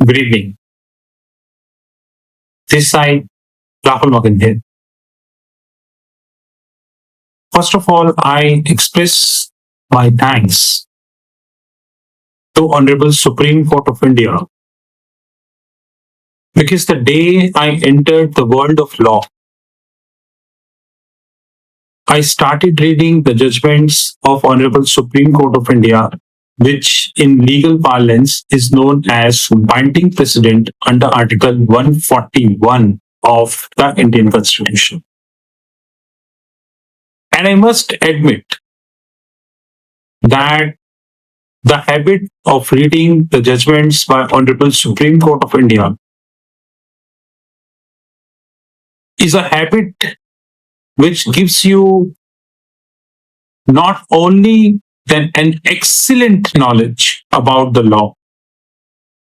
Good evening. This side, Rahul Magan here. First of all, I express my thanks to Honorable Supreme Court of India because the day I entered the world of law, I started reading the judgments of Honorable Supreme Court of India, which in legal parlance is known as binding precedent under Article 141 of the Indian Constitution. And I must admit that the habit of reading the judgments by Honorable Supreme Court of India is a habit which gives you not only then an excellent knowledge about the law,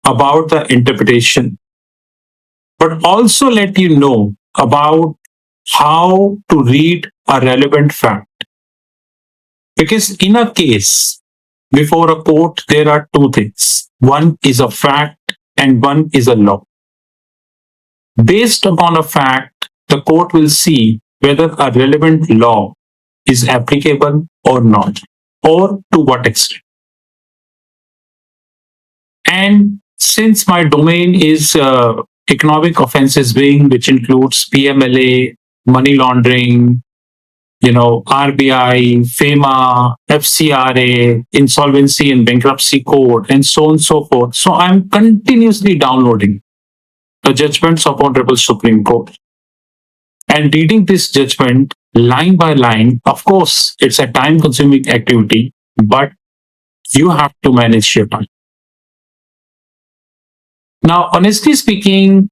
about the interpretation, but also let you know about how to read a relevant fact. Because in a case, before a court, there are two things. One is a fact and one is a law. Based upon a fact, the court will see whether a relevant law is applicable or not, or to what extent. And since my domain is economic offences wing, which includes PMLA, money laundering, RBI, FEMA, FCRA, Insolvency and Bankruptcy Code, and so on and so forth. So I'm continuously downloading the judgments of Honorable Supreme Court and reading this judgment line by line. Of course, it's a time-consuming activity, but you have to manage your time. Now, honestly speaking,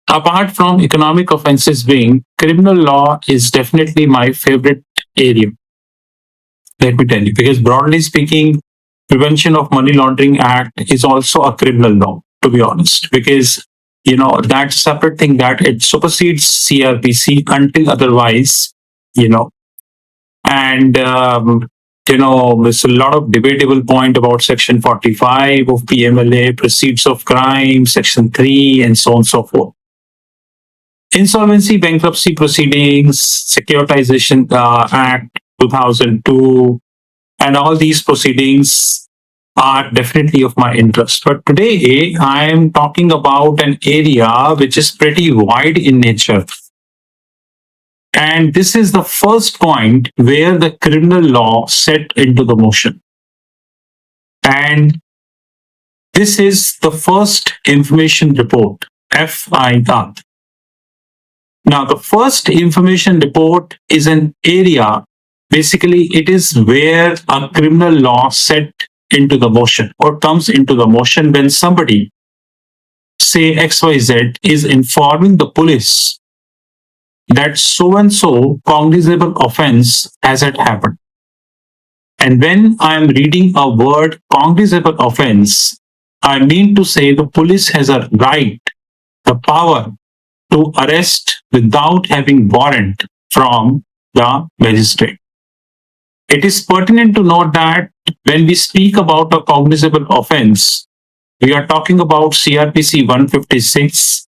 apart from economic offences wing, criminal law is definitely my favorite area. Let me tell you, because broadly speaking, Prevention of Money Laundering Act is also a criminal law, to be honest, because that's a separate thing that it supersedes CrPC until otherwise, and there's a lot of debatable point about Section 45 of PMLA, Proceeds of Crime, Section 3, and so on and so forth. Insolvency, bankruptcy proceedings, Securitization Act 2002, and all these proceedings are definitely of my interest. But today I am talking about an area which is pretty wide in nature. And this is the first point where the criminal law set into the motion. And this is the first information report, FIR. Now, the first information report is an area, basically it is where a criminal law set into the motion or comes into the motion when somebody, say XYZ, is informing the police that so and so cognizable offense has had happened. And when I am reading a word cognizable offense, I mean to say the police has a right, the power to arrest without having warrant from the magistrate. It is pertinent to note that when we speak about a cognizable offense, we are talking about CrPC 156,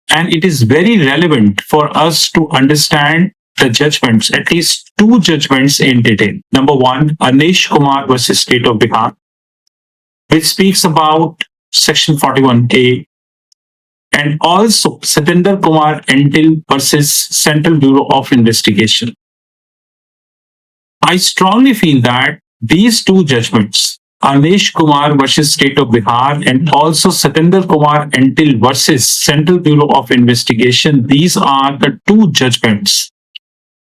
and it is very relevant for us to understand the judgments, at least two judgments in detail. Number one, Anish Kumar versus State of Bihar, which speaks about Section 41A, and also Satinder Kumar Entil versus Central Bureau of Investigation. I strongly feel that these two judgments, Anish Kumar versus State of Bihar and also Satinder Kumar Entil versus Central Bureau of Investigation, these are the two judgments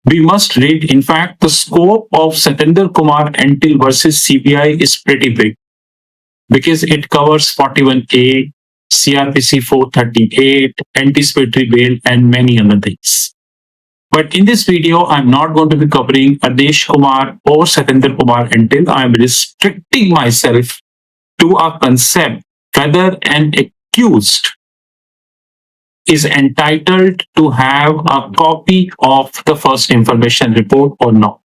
we must read. In fact, the scope of Satinder Kumar Entil versus CBI is pretty big because it covers 41A, CrPC 438, anticipatory bail, and many other things. But in this video, I'm not going to be covering Anish Kumar or Satinder Kumar Entil. I'm restricting myself to a concept whether an accused is entitled to have a copy of the first information report or not.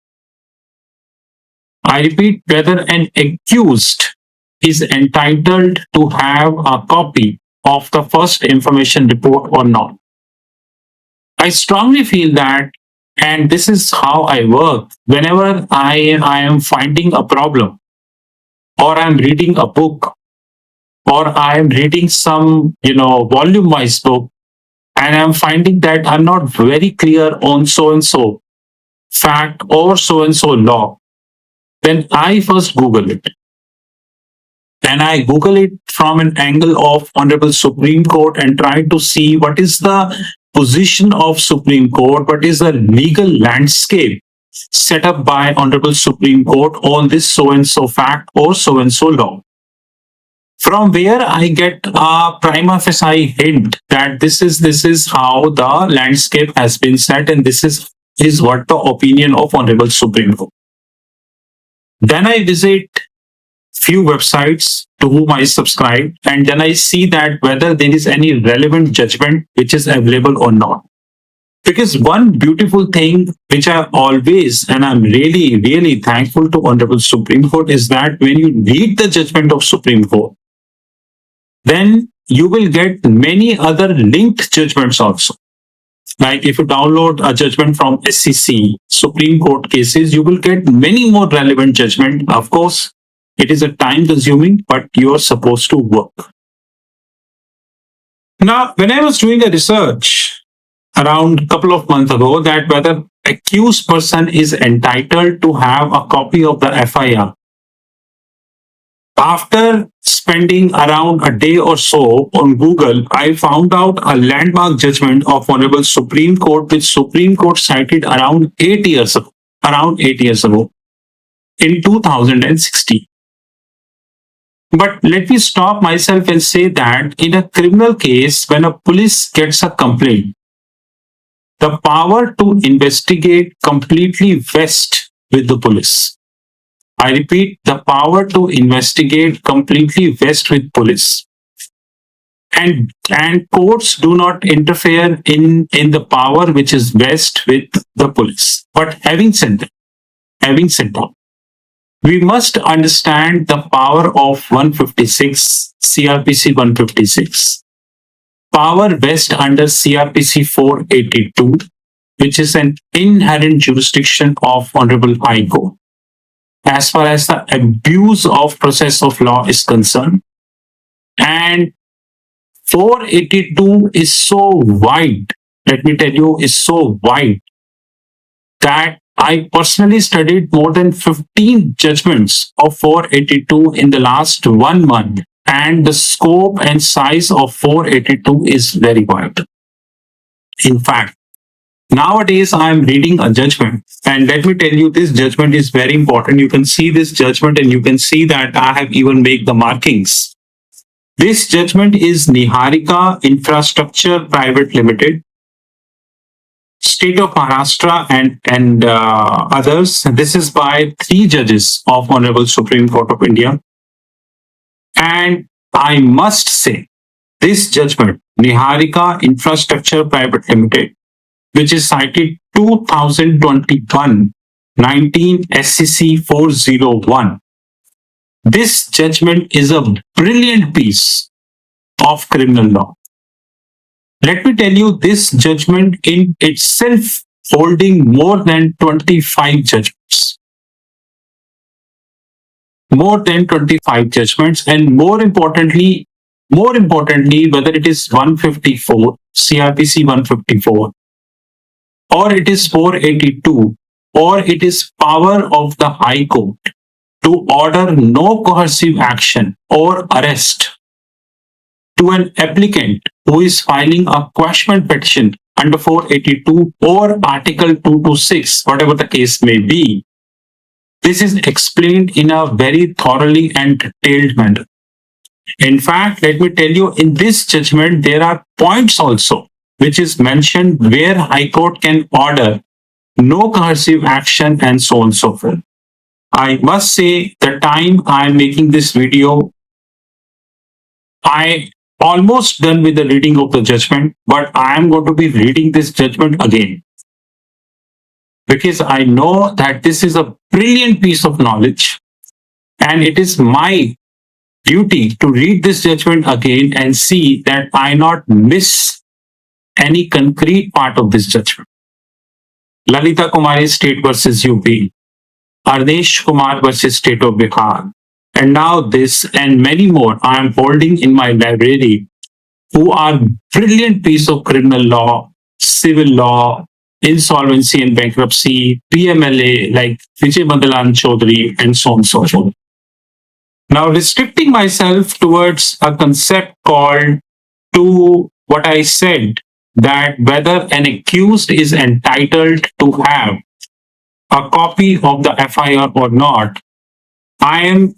I repeat, whether an accused is entitled to have a copy of the first information report or not. I strongly feel that, and this is how I work, whenever I am finding a problem, or I'm reading a book, or I'm reading some, volume wise book, and I'm finding that I'm not very clear on so and so fact or so and so law, then I first Google it. And I Google it from an angle of Honorable Supreme Court and try to see what is the position of Supreme Court, what is the legal landscape set up by Honorable Supreme Court on this so and so fact or so and so law. From where I get a prima facie hint that this is how the landscape has been set, and this is what the opinion of Honorable Supreme Court. Then I visit few websites to whom I subscribe, and then I see that whether there is any relevant judgment which is available or not. Because one beautiful thing which I always, and I'm really, really thankful to Honorable Supreme Court, is that when you read the judgment of Supreme Court, then you will get many other linked judgments also. Like if you download a judgment from SEC, Supreme Court cases, you will get many more relevant judgment. Of course, it is a time consuming, but you're supposed to work. Now, when I was doing a research around a couple of months ago that whether accused person is entitled to have a copy of the FIR, after spending around a day or so on Google, I found out a landmark judgment of Honorable Supreme Court, which Supreme Court cited around 8 years ago, in 2016. But let me stop myself and say that in a criminal case, when a police gets a complaint, the power to investigate completely vests with the police. I repeat, the power to investigate completely vests with police. And courts do not interfere in the power which is vested with the police. But having said that, we must understand the power of 156, CrPC 156, power vested under CrPC 482, which is an inherent jurisdiction of Honorable High Court, as far as the abuse of process of law is concerned. And 482 is so wide, let me tell you, is so wide that I personally studied more than 15 judgments of 482 in the last 1 month, and the scope and size of 482 is very wide. In fact, nowadays I am reading a judgment, and let me tell you, this judgment is very important. You can see this judgment and you can see that I have even made the markings. This judgment is Niharika Infrastructure Private Limited, State of Maharashtra, and others. This is by 3 judges of Honorable Supreme Court of India. And I must say, this judgment, Niharika Infrastructure Private Limited, which is cited 2021 19 SCC 401, this judgment is a brilliant piece of criminal law. Let me tell you, this judgment in itself holding more than 25 judgments. More than 25 judgments, and more importantly, whether it is 154, CrPC 154, or it is 482, or it is power of the High Court to order no coercive action or arrest to an applicant who is filing a quashment petition under 482 or Article 226, whatever the case may be. This is explained in a very thoroughly and detailed manner. In fact, let me tell you, in this judgment, there are points also which is mentioned where High Court can order no coercive action and so on and so forth. I must say, the time I am making this video, I almost done with the reading of the judgment, but I am going to be reading this judgment again, because I know that this is a brilliant piece of knowledge, and it is my duty to read this judgment again and see that I not miss any concrete part of this judgment. Lalita Kumari State versus UP, Arnesh Kumar versus State of Bihar, and now this and many more I am holding in my library, who are brilliant piece of criminal law, civil law, insolvency and bankruptcy, PMLA like Vijay Bandalan Chaudhary, and so on and so forth. Now, restricting myself towards a concept called to what I said, that whether an accused is entitled to have a copy of the FIR or not, I am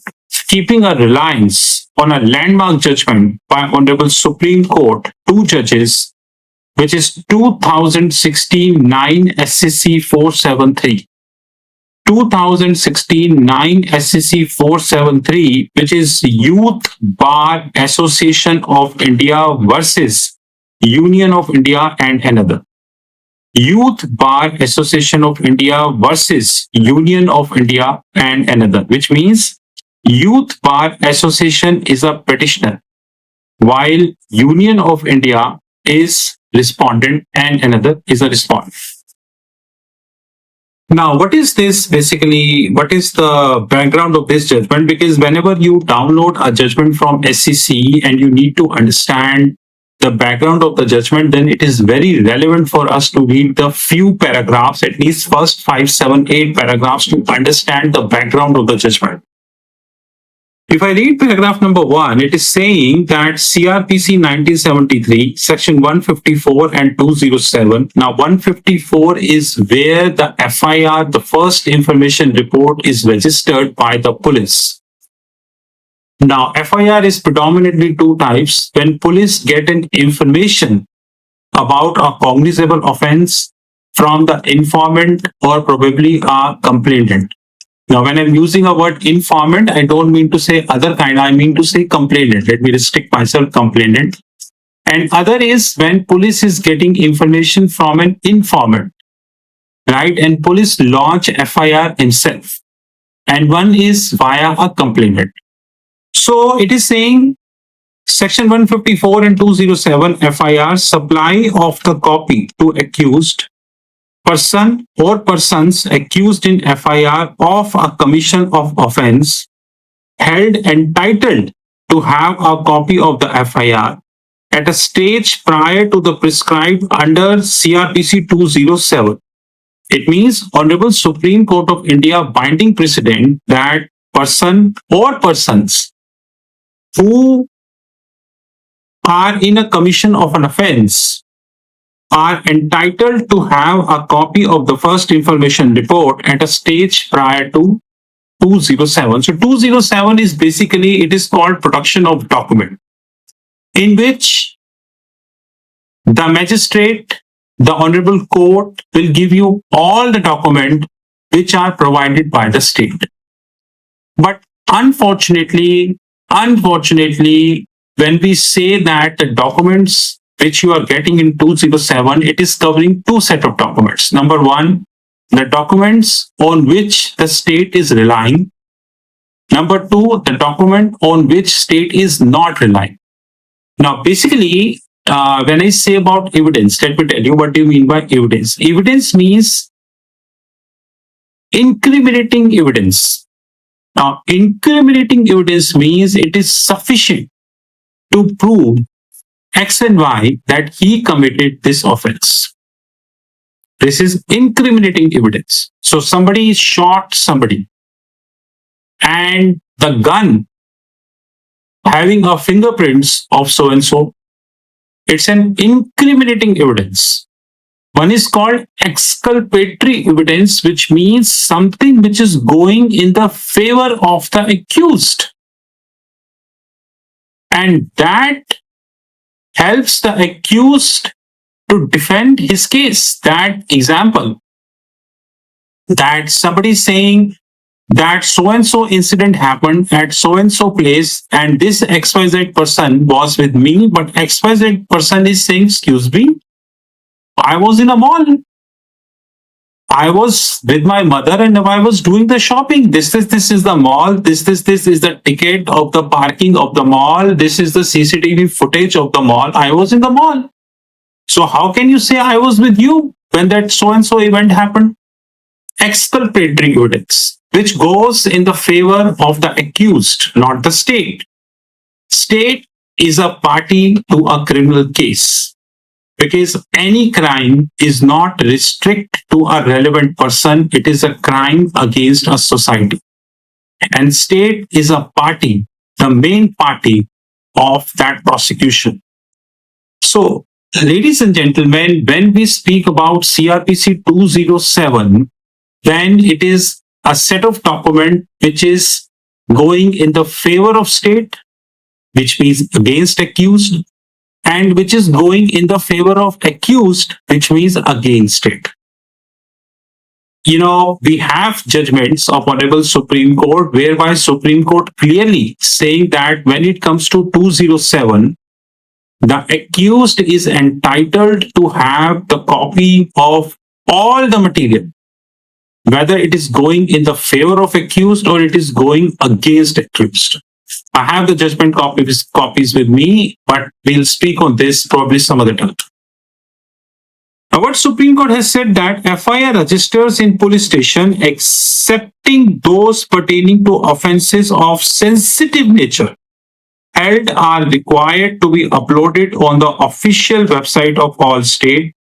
keeping a reliance on a landmark judgment by Honorable Supreme Court, two judges, which is 2016 9 SCC 473. 2016 9 SCC 473, which is Youth Bar Association of India versus Union of India and another. Youth Bar Association of India versus Union of India and another, which means Youth Bar Association is a petitioner, while Union of India is respondent and another is a respondent. Now, what is this basically? What is the background of this judgment? Because whenever you download a judgment from SEC and you need to understand the background of the judgment, then it is very relevant for us to read the few paragraphs, at least first 5, 7, 8 paragraphs to understand the background of the judgment. If I read paragraph number 1, it is saying that CrPC 1973, section 154 and 207. Now, 154 is where the FIR, the first information report, is registered by the police. Now, FIR is predominantly two types. When police get an information about a cognizable offense from the informant or probably a complainant. Now, when I'm using a word informant, I don't mean to say other kind, I mean to say complainant. Let me restrict myself, complainant. And other is when police is getting information from an informant, right? And police launch FIR himself. And one is via a complainant. So it is saying section 154 and 207 FIR, supply of the copy to accused person or persons accused in FIR of a commission of offense held entitled to have a copy of the FIR at a stage prior to the prescribed under CrPC 207. It means Honorable Supreme Court of India binding precedent that person or persons who are in a commission of an offense are entitled to have a copy of the first information report at a stage prior to 207. So 207 is basically, it is called production of document, in which the magistrate, the honorable court will give you all the document which are provided by the state. But unfortunately, when we say that the documents which you are getting in 207, it is covering two set of documents. Number one, the documents on which the state is relying. Number two, the document on which state is not relying. Now, basically, when I say about evidence, let me tell you what do you mean by evidence. Evidence means incriminating evidence. Now, incriminating evidence means it is sufficient to prove X and Y that he committed this offense. This is incriminating evidence. So somebody shot somebody and the gun having a fingerprints of so and so, it's an incriminating evidence. One is called exculpatory evidence, which means something which is going in the favor of the accused. And that helps the accused to defend his case. That example, that somebody saying that so-and-so incident happened at so-and-so place and this XYZ person was with me, but XYZ person is saying, excuse me, I was in a mall. I was with my mother and I was doing the shopping. This is the mall. This is the ticket of the parking of the mall. This is the CCTV footage of the mall. I was in the mall. So how can you say I was with you when that so and so event happened? Exculpatory evidence, which goes in the favor of the accused, not the state. State is a party to a criminal case because any crime is not restricted to a relevant person. It is a crime against a society. And state is a party, the main party of that prosecution. So, ladies and gentlemen, when we speak about CrPC 207, then it is a set of document which is going in the favor of state, which means against accused, and which is going in the favor of accused, which means against it. We have judgments of Honorable Supreme Court whereby Supreme Court clearly saying that when it comes to 207, the accused is entitled to have the copy of all the material, whether it is going in the favor of accused or it is going against accused. I have the judgment copies with me, but we'll speak on this probably some other time. Now, what Supreme Court has said that FIR registers in police station, excepting those pertaining to offences of sensitive nature, held are required to be uploaded on the official website of all state.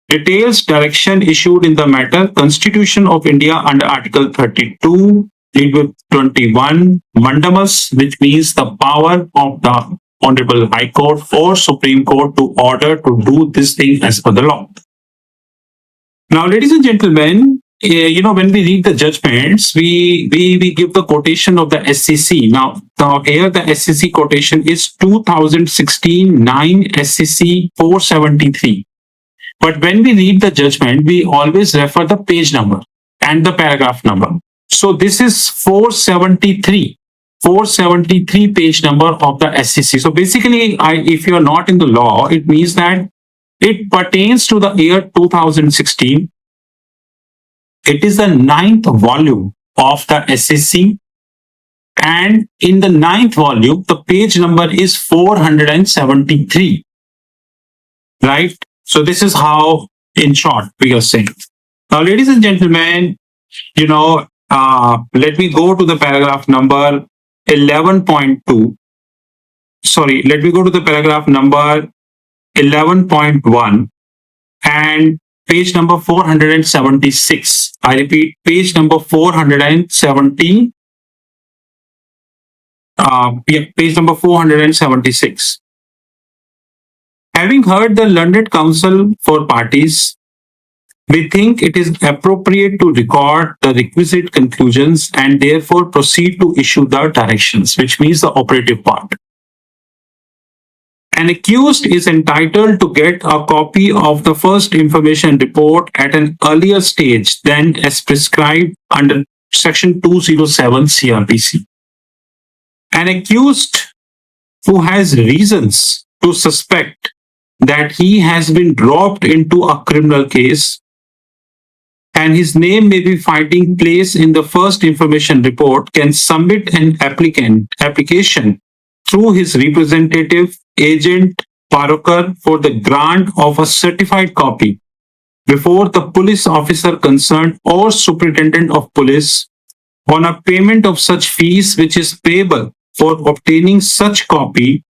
Details direction issued in the matter, Constitution of India under Article 32, lead with 21, mandamus, which means the power of the Honorable High Court or Supreme Court to order to do this thing as per the law. Now, ladies and gentlemen, when we read the judgments, we give the quotation of the SCC. Now here the SCC quotation is 2016 9 SCC 473. But when we read the judgment, we always refer the page number and the paragraph number. So this is 473 page number of the SCC. So basically, if you are not in the law, it means that it pertains to the year 2016. It is the 9th volume of the SCC. And in the 9th volume, the page number is 473. Right? So this is how, in short, we are saying. Now, ladies and gentlemen, let me go to the paragraph number 11.2. Sorry, let me go to the paragraph number 11.1 and page number 476. I repeat, page number 470. Page number 476. Having heard the learned counsel for parties, we think it is appropriate to record the requisite conclusions and therefore proceed to issue the directions, which means the operative part. An accused is entitled to get a copy of the first information report at an earlier stage than as prescribed under Section 207 CrPC. An accused who has reasons to suspect that he has been dropped into a criminal case and his name may be finding place in the first information report can submit an application through his representative, agent, paroker for the grant of a certified copy before the police officer concerned or superintendent of police on a payment of such fees which is payable for obtaining such copy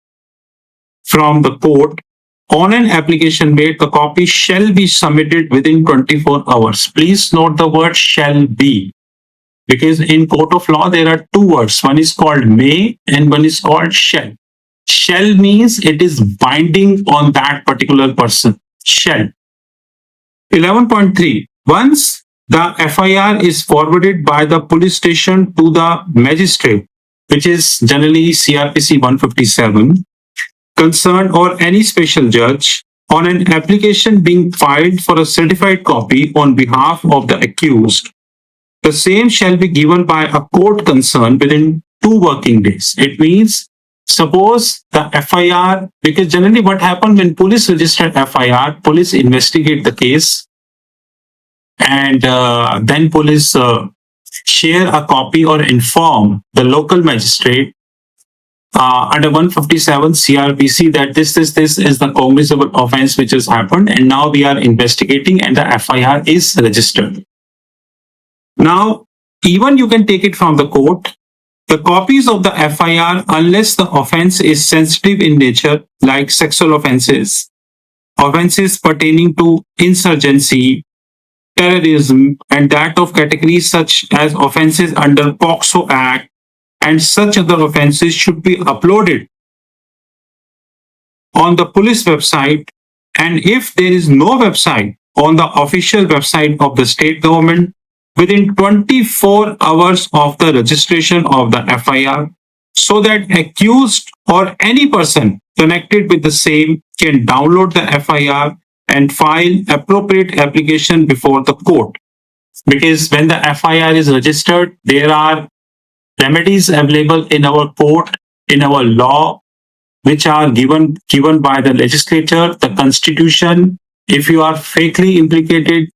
from the court. On an application made, the copy shall be submitted within 24 hours. Please note the word shall be, because in court of law there are two words. One is called may and one is called shall. Shall means it is binding on that particular person. Shall. 11.3. Once the FIR is forwarded by the police station to the magistrate, which is generally CrPC 157, concerned or any special judge, on an application being filed for a certified copy on behalf of the accused, the same shall be given by a court concerned within 2 working days. It means, suppose the FIR, because generally what happened when police register FIR, police investigate the case, and then police share a copy or inform the local magistrate under 157 CrPC that this is the cognizable offense which has happened, and now we are investigating and the FIR is registered. Now, even you can take it from the court. The copies of the FIR, unless the offense is sensitive in nature, like sexual offenses, offenses pertaining to insurgency, terrorism, and that of categories such as offenses under POCSO Act, and such other offenses should be uploaded on the police website. And if there is no website on the official website of the state government, within 24 hours of the registration of the FIR, so that accused or any person connected with the same can download the FIR and file appropriate application before the court. Because when the FIR is registered, there are remedies available in our court, in our law, which are given by the legislature, the constitution. If you are fakely implicated,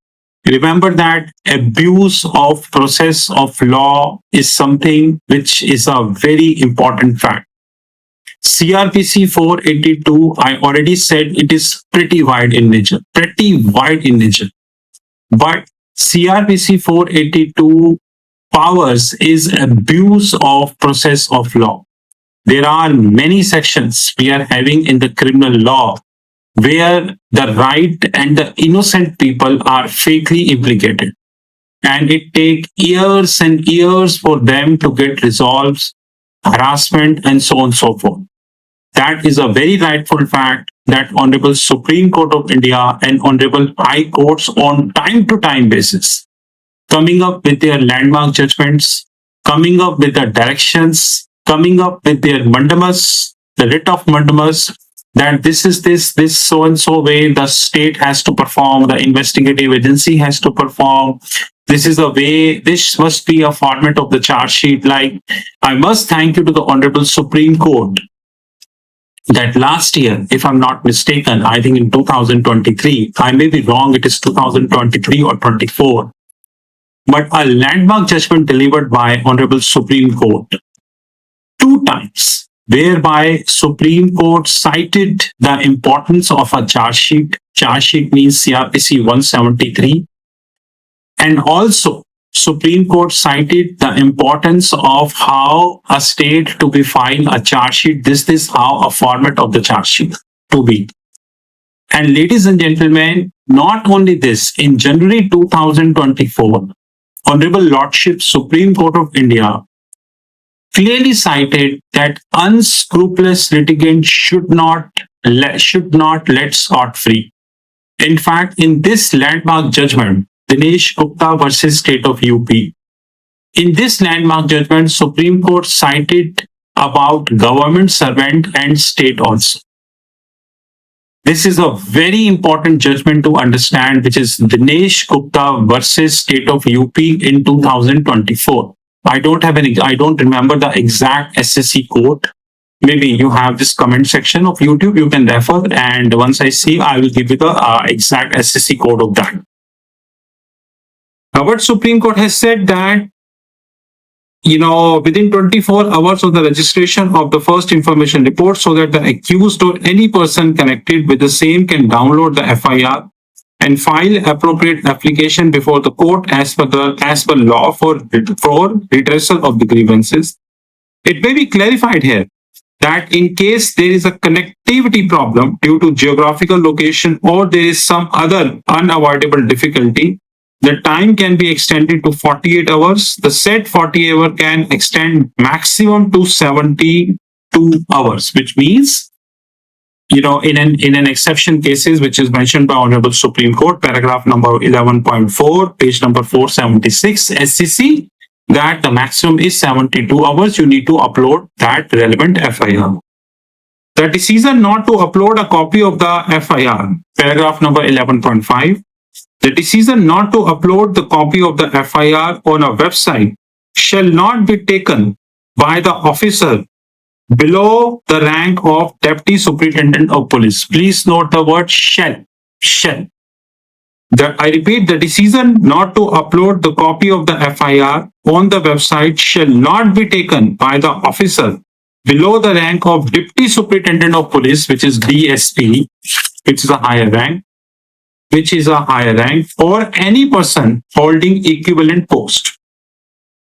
remember that abuse of process of law is something which is a very important fact. CrPC 482, I already said it is pretty wide in nature. But CrPC 482 powers is abuse of process of law. There are many sections we are having in the criminal law where the right and the innocent people are fakely implicated. And it takes years and years for them to get resolved, harassment, and so on and so forth. That is a very rightful fact that Honorable Supreme Court of India and Honorable High Courts on time-to-time basis coming up with their landmark judgments, coming up with the directions, coming up with their mandamus, the writ of mandamus, that this is this so and so way the state has to perform, the investigative agency has to perform. This is the way, this must be a format of the charge sheet. Like, I must thank you to the Honorable Supreme Court that last year, if I'm not mistaken, I think in 2023, I may be wrong, it is 2023 or 24, but a landmark judgment delivered by Honorable Supreme Court 2 times, whereby Supreme Court cited the importance of a charge sheet. Charge sheet means CrPC 173. And also, Supreme Court cited the importance of how a state to be filed a charge sheet. This is how a format of the charge sheet to be. And ladies and gentlemen, not only this, in January 2024, Honorable Lordship Supreme Court of India clearly cited that unscrupulous litigants should not let scot-free. In fact, in this landmark judgment, Dinesh Gupta versus State of UP, in this landmark judgment, Supreme Court cited about government servant and state also. This is a very important judgment to understand, which is Dinesh Gupta versus State of UP in 2024. I don't remember the exact SSC code. Maybe you have this comment section of YouTube, you can refer, and once I see, I will give you the exact SSC code of that. Now, what Supreme Court has said that, within 24 hours of the registration of the first information report, so that the accused or any person connected with the same can download the FIR and file appropriate application before the court as per law for redressal of the grievances. It may be clarified here that in case there is a connectivity problem due to geographical location or there is some other unavoidable difficulty, the time can be extended to 48 hours. The said 48 hours can extend maximum to 72 hours, which means, in an exception cases, which is mentioned by Honorable Supreme Court, paragraph number 11.4, page number 476, SCC, that the maximum is 72 hours. You need to upload that relevant FIR. The decision not to upload a copy of the FIR, paragraph number 11.5, the decision not to upload the copy of the FIR on a website shall not be taken by the officer below the rank of Deputy Superintendent of Police. Please note the word shall. I repeat, the decision not to upload the copy of the FIR on the website shall not be taken by the officer below the rank of Deputy Superintendent of Police, which is DSP, which is a higher rank, or any person holding equivalent post.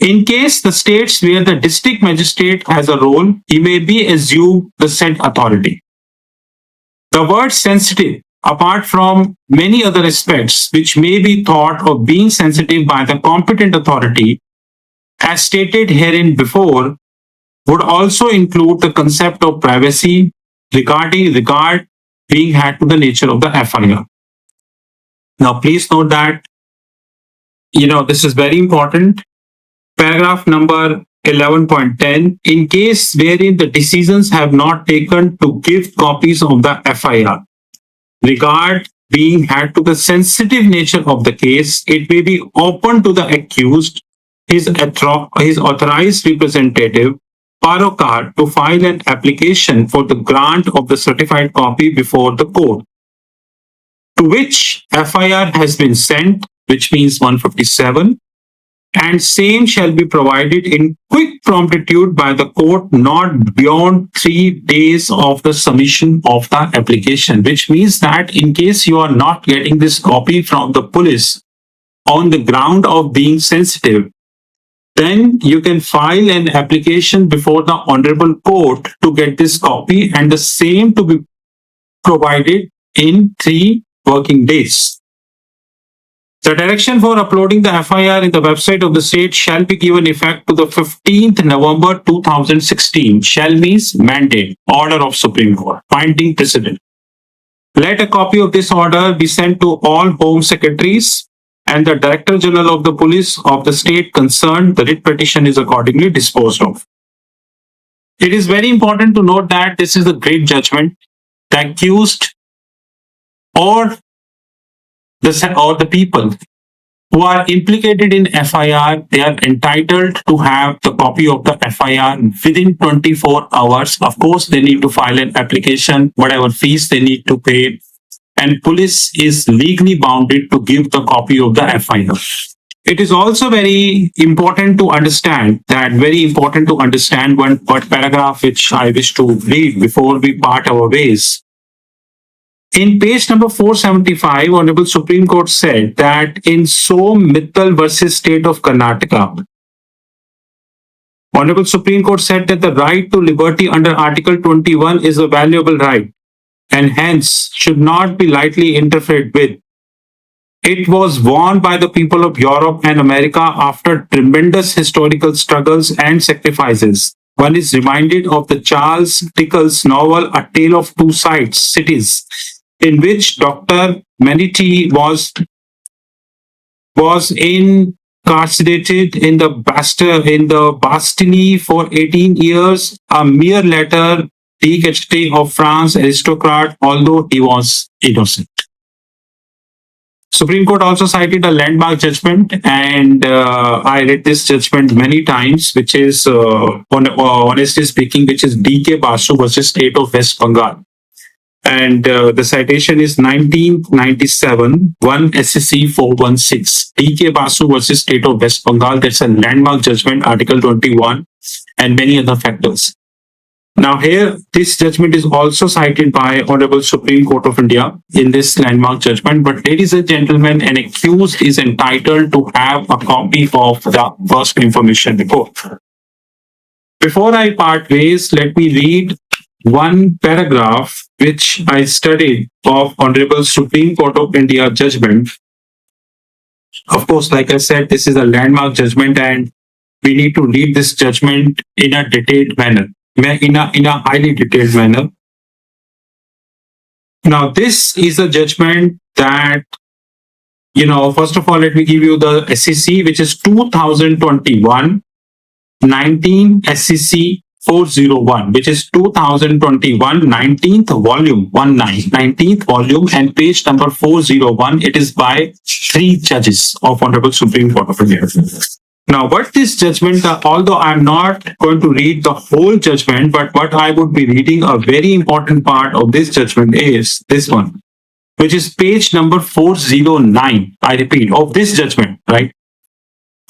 In case the states where the district magistrate has a role, he may be assumed the said authority. The word sensitive, apart from many other aspects which may be thought of being sensitive by the competent authority, as stated herein before, would also include the concept of privacy regard being had to the nature of the FIR. Now, please note that, this is very important. Paragraph number 11.10, in case wherein the decisions have not taken to give copies of the FIR, regard being had to the sensitive nature of the case, it may be open to the accused, his authorized representative, Parokar, to file an application for the grant of the certified copy before the court, to which FIR has been sent, which means 157, and same shall be provided in quick promptitude by the court not beyond 3 days of the submission of the application, which means that in case you are not getting this copy from the police on the ground of being sensitive, then you can file an application before the honorable court to get this copy, and the same to be provided in 3 working days. The direction for uploading the FIR in the website of the state shall be given effect to the 15th November 2016. Shall means mandate, order of Supreme Court, binding precedent. Let a copy of this order be sent to all Home Secretaries and the Director General of the Police of the state concerned. The writ petition is accordingly disposed of. It is very important to note that this is a great judgment. The accused or the people who are implicated in FIR, they are entitled to have the copy of the FIR within 24 hours. Of course, they need to file an application, whatever fees they need to pay, and police is legally bounded to give the copy of the FIR. It is also very important to understand one paragraph which I wish to read before we part our ways. In page number 475, Honorable Supreme Court said that in Som Mittal versus State of Karnataka, Honorable Supreme Court said that the right to liberty under Article 21 is a valuable right and hence should not be lightly interfered with. It was won by the people of Europe and America after tremendous historical struggles and sacrifices. One is reminded of the Charles Dickens novel A Tale of Two Cities, in which Dr. Maniti was incarcerated in the Bastille for 18 years, a mere letter decapitated of France aristocrat, although he was innocent. Supreme Court also cited a landmark judgment, and I read this judgment many times, which is, honestly speaking, which is D.K. Basu versus State of West Bengal. And the citation is 1997, 1 SCC 416. D.K. Basu versus State of West Bengal. That's a landmark judgment, Article 21, and many other factors. Now here, this judgment is also cited by Honorable Supreme Court of India in this landmark judgment. But ladies and gentlemen, an accused is entitled to have a copy of the first information report. Before I part ways, let me read one paragraph which I studied of Honorable Supreme Court of India judgment. Of course, like I said, this is a landmark judgment and we need to read this judgment in a detailed manner, in a highly detailed manner. Now, this is a judgment that, first of all, let me give you the SCC, which is 2021 19 SCC 401, which is 2021 19th volume, 19th volume, and page number 401. It is by 3 judges of Honorable Supreme Court of India. Now, what this judgment, although I'm not going to read the whole judgment, but what I would be reading, a very important part of this judgment is this one. which is page number 409, I repeat, of this judgment, right?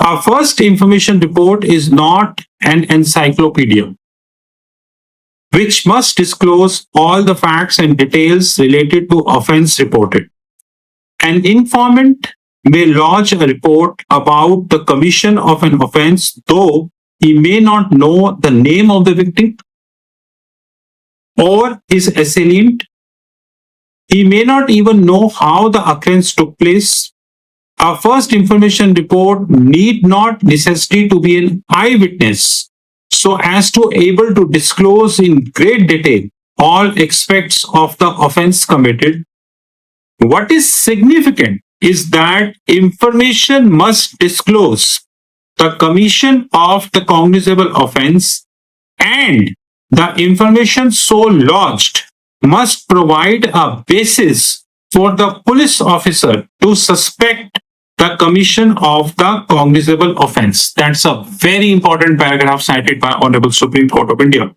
Our first information report is not an encyclopedia, which must disclose all the facts and details related to offense reported. An informant may lodge a report about the commission of an offense, though he may not know the name of the victim or his assailant. He may not even know how the occurrence took place. Our first information report need not necessarily to be an eyewitness, so as to able to disclose in great detail all aspects of the offense committed. What is significant is that information must disclose the commission of the cognizable offense, and the information so lodged must provide a basis for the police officer to suspect the commission of the cognizable offense. That's a very important paragraph cited by Honorable Supreme Court of India.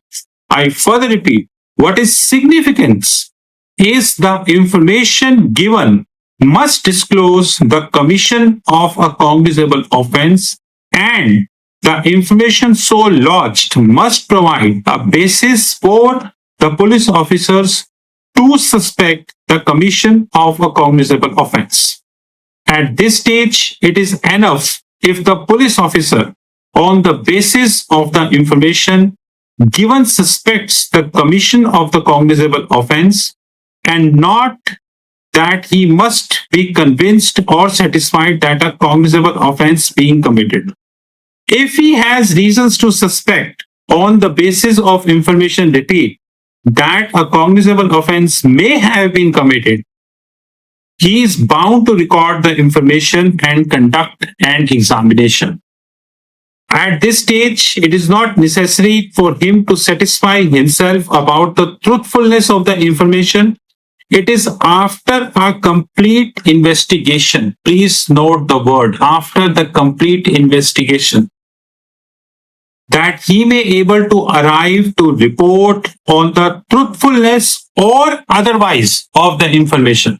I further repeat, what is significance is the information given must disclose the commission of a cognizable offense, and the information so lodged must provide a basis for the police officers to suspect the commission of a cognizable offense. At this stage, it is enough if the police officer, on the basis of the information given, suspects the commission of the cognizable offense, and not that he must be convinced or satisfied that a cognizable offense being committed. If he has reasons to suspect on the basis of information retained that a cognizable offense may have been committed, he is bound to record the information and conduct an examination. At this stage, it is not necessary for him to satisfy himself about the truthfulness of the information. It is after a complete investigation. Please note the word, after the complete investigation, that he may able to arrive to report on the truthfulness or otherwise of the information,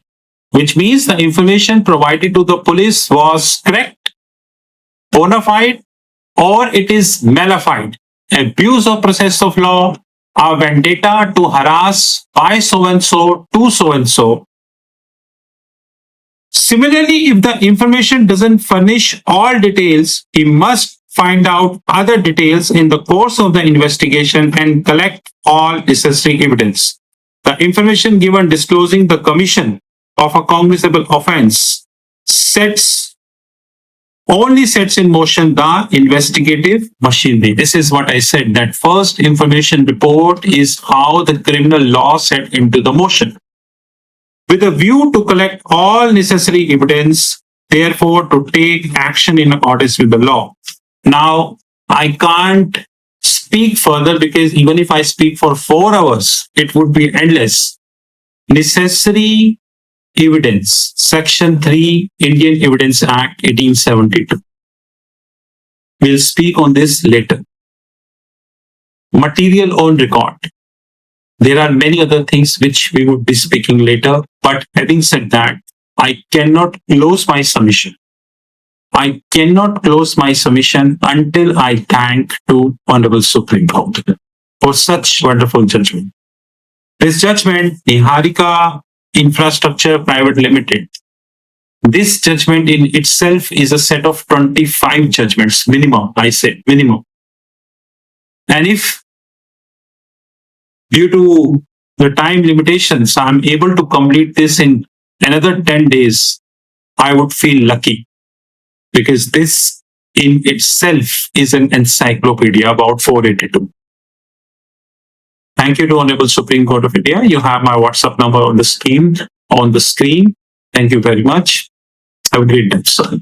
which means the information provided to the police was correct, bona fide, or it is malified, abuse of process of law, a vendetta to harass by so-and-so to so-and-so. Similarly, if the information doesn't furnish all details, he must find out other details in the course of the investigation and collect all necessary evidence. The information given disclosing the commission of a cognizable offense only sets in motion the investigative machinery. This is what I said, that first information report is how the criminal law set into the motion, with a view to collect all necessary evidence, therefore to take action in accordance with the law. Now, I can't speak further because even if I speak for 4 hours, it would be endless. Necessary evidence, Section 3, Indian Evidence Act 1872. We'll speak on this later. Material on record. There are many other things which we would be speaking later, but having said that, I cannot close my submission. I cannot close my submission until I thank to Honorable Supreme Court for such wonderful judgment. This judgment, Niharika Infrastructure Private Limited, this judgment in itself is a set of 25 judgments, minimum, I say, minimum. And if due to the time limitations, I'm able to complete this in another 10 days, I would feel lucky, because this in itself is an encyclopedia about 482. Thank you to Honorable Supreme Court of India. You have my WhatsApp number on the screen. Thank you very much. Have a great day, sir.